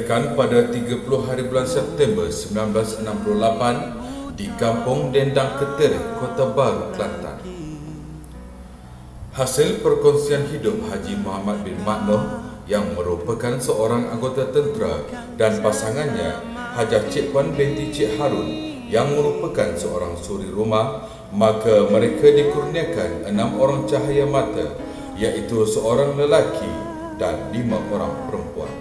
dilahirkan pada 30 hari bulan September 1968 di Kampung Dendang Ketereh, Kota Baru, Kelantan. Hasil perkongsian hidup Haji Muhammad bin Maknoh yang merupakan seorang anggota tentera dan pasangannya Hajah Cik Puan binti Cik Harun yang merupakan seorang suri rumah, maka mereka dikurniakan 6 orang cahaya mata, iaitu seorang lelaki dan 5 orang perempuan.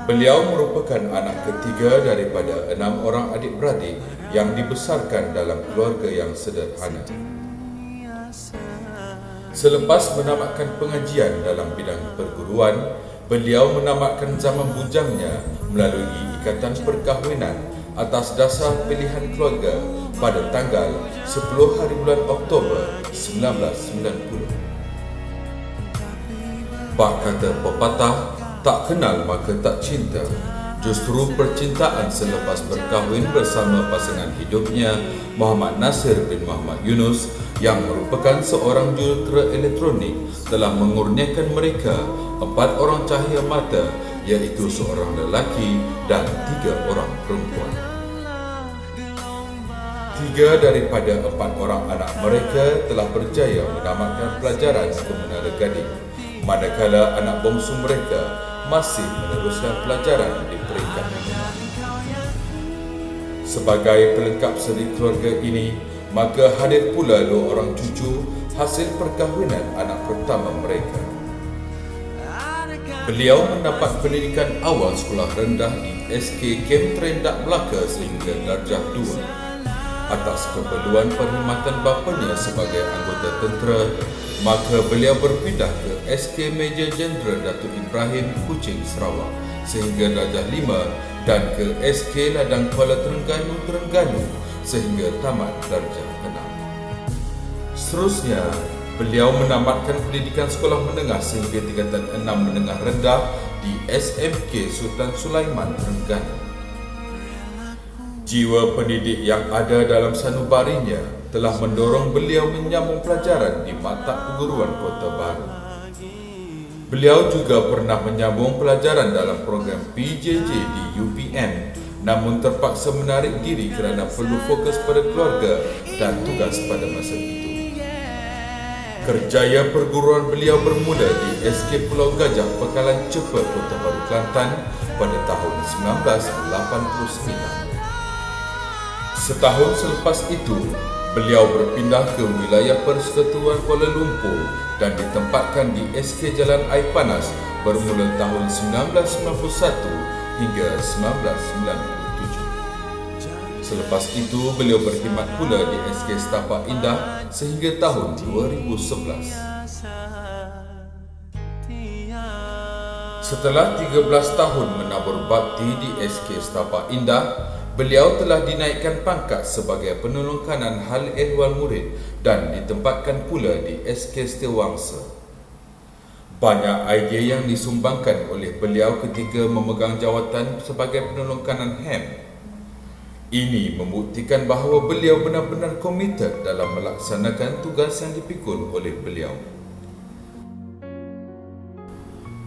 Beliau merupakan anak ketiga daripada 6 orang adik-beradik yang dibesarkan dalam keluarga yang sederhana. Selepas menamatkan pengajian dalam bidang perguruan, beliau menamatkan zaman bujangnya melalui ikatan perkahwinan atas dasar pilihan keluarga pada tanggal 10 hari bulan Oktober 1990. Bak kata pepatah, tak kenal maka tak cinta. Justru percintaan selepas berkahwin bersama pasangan hidupnya Muhammad Nasir bin Muhammad Yunus yang merupakan seorang jurutera elektronik telah mengurniakan mereka 4 orang cahaya mata, iaitu seorang lelaki dan 3 orang perempuan. 3 daripada 4 orang anak mereka telah berjaya menamatkan pelajaran ke Menara Gading, manakala anak bongsu mereka masih meneruskan pelajaran di peringkat menengah. Sebagai pelengkap seri keluarga ini, maka hadir pula 2 orang cucu hasil perkahwinan anak pertama mereka. Beliau mendapat pendidikan awal sekolah rendah di SK Kem Trendak Melaka sehingga darjah 2. Atas keperluan perkhidmatan bapanya sebagai anggota tentera, maka beliau berpindah ke SK Major Jeneral Datuk Ibrahim, Kuching, Sarawak sehingga darjah 5 dan ke SK Ladang Kuala Terengganu, Terengganu sehingga tamat darjah 6. Seterusnya, beliau menamatkan pendidikan sekolah menengah sehingga tingkatan 6 menengah rendah di SMK Sultan Sulaiman, Terengganu. Jiwa pendidik yang ada dalam sanubarinya telah mendorong beliau menyambung pelajaran di Maktab Perguruan Kota Baru. Beliau juga pernah menyambung pelajaran dalam program PJJ di UPM, namun terpaksa menarik diri kerana perlu fokus pada keluarga dan tugas pada masa itu. Kerjaya perguruan beliau bermula di SK Pulau Gajah, Pekalan Cepa, Kota Baru, Kelantan pada tahun 1989. Setahun selepas itu, beliau berpindah ke wilayah Persekutuan Kuala Lumpur dan ditempatkan di SK Jalan Air Panas bermula tahun 1991 hingga 1997. Selepas itu, beliau berkhidmat pula di SK Setapak Indah sehingga tahun 2011. Setelah 13 tahun menabur bakti di SK Setapak Indah, beliau telah dinaikkan pangkat sebagai penolong kanan hal ehwal murid dan ditempatkan pula di SK Setiawangsa. Banyak idea yang disumbangkan oleh beliau ketika memegang jawatan sebagai penolong kanan HEM. Ini membuktikan bahawa beliau benar-benar komited dalam melaksanakan tugas yang dipikul oleh beliau.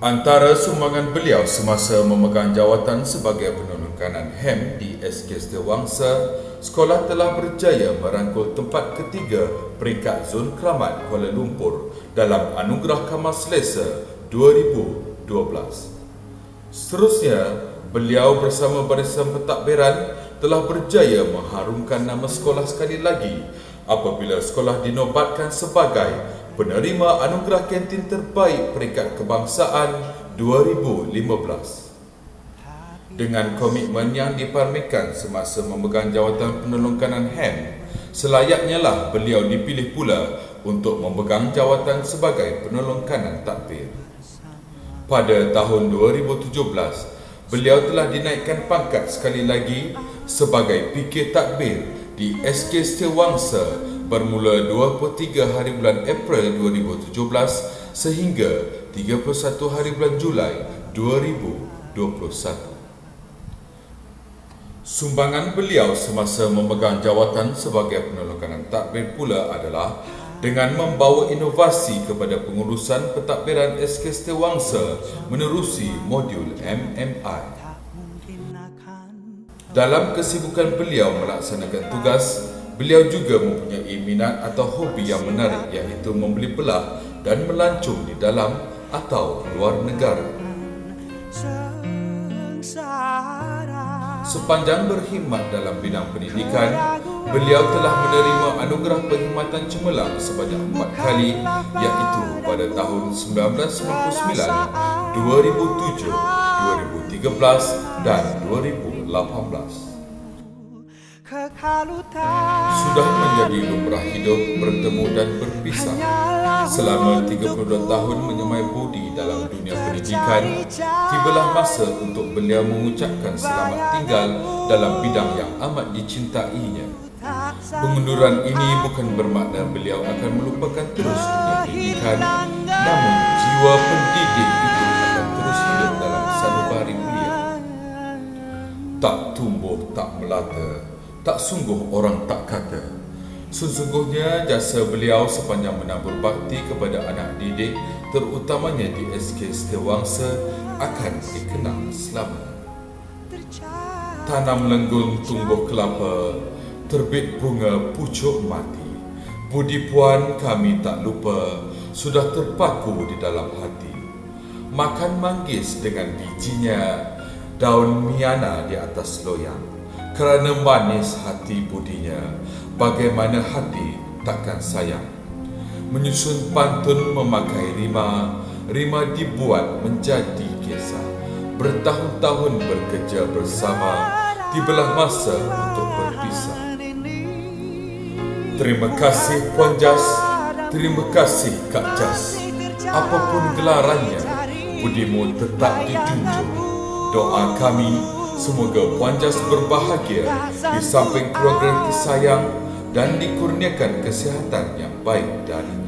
Antara sumbangan beliau semasa memegang jawatan sebagai penolong kanan HEM di SK Setiawangsa, sekolah telah berjaya merangkul tempat ketiga peringkat Zon Keramat Kuala Lumpur dalam Anugerah Kamal Selesa 2012. Seterusnya, beliau bersama barisan pentadbiran telah berjaya mengharumkan nama sekolah sekali lagi apabila sekolah dinobatkan sebagai penerima Anugerah Kantin Terbaik Peringkat Kebangsaan 2015. Dengan komitmen yang diparmikan semasa memegang jawatan penolong kanan HEM, selayaknya lah beliau dipilih pula untuk memegang jawatan sebagai penolong kanan takbir. Pada tahun 2017, beliau telah dinaikkan pangkat sekali lagi sebagai PK Takbir di SK Setiawangsa bermula 23 hari bulan April 2017 sehingga 31 hari bulan Julai 2021. Sumbangan beliau semasa memegang jawatan sebagai penolong kanan takbir pula adalah dengan membawa inovasi kepada pengurusan pentadbiran SK Setiawangsa menerusi modul MMI. Dalam kesibukan beliau melaksanakan tugas, beliau juga mempunyai minat atau hobi yang menarik, iaitu membeli belah dan melancong di dalam atau luar negara. Sepanjang berkhidmat dalam bidang pendidikan, beliau telah menerima anugerah perkhidmatan cemerlang sebanyak 4 kali, iaitu pada tahun 1999, 2007, 2013 dan 2018. Sudah menjadi lumrah hidup bertemu dan berpisah. Selama 32 tahun menyemai budi dalam dunia pendidikan, tibalah masa untuk beliau mengucapkan selamat tinggal dalam bidang yang amat dicintainya. Pengunduran ini bukan bermakna beliau akan melupakan terus dunia pendidikan, namun jiwa pendidik itu akan terus hidup dalam sanubari beliau. Tak tumbuh, tak melata, tak sungguh orang tak kata. Sesungguhnya jasa beliau sepanjang menabur bakti kepada anak didik, terutamanya di SK Setiawangsa, akan dikenang selamanya. Tanam lenggung tumbuh kelapa, terbit bunga pucuk mati. Budi puan kami tak lupa, sudah terpaku di dalam hati. Makan manggis dengan bijinya, daun miana di atas loyang. Kerana manis hati budinya, bagaimana hati takkan sayang. Menyusun pantun memakai rima, rima dibuat menjadi kisah. Bertahun-tahun bekerja bersama, tibalah masa untuk berpisah. Terima kasih Puan Jas, terima kasih Kak Jas. Apapun gelarannya, budimu tetap dijunjung. Doa kami, semoga Puan Jas berbahagia di samping keluarga tersayang dan dikurniakan kesihatan yang baik darinya.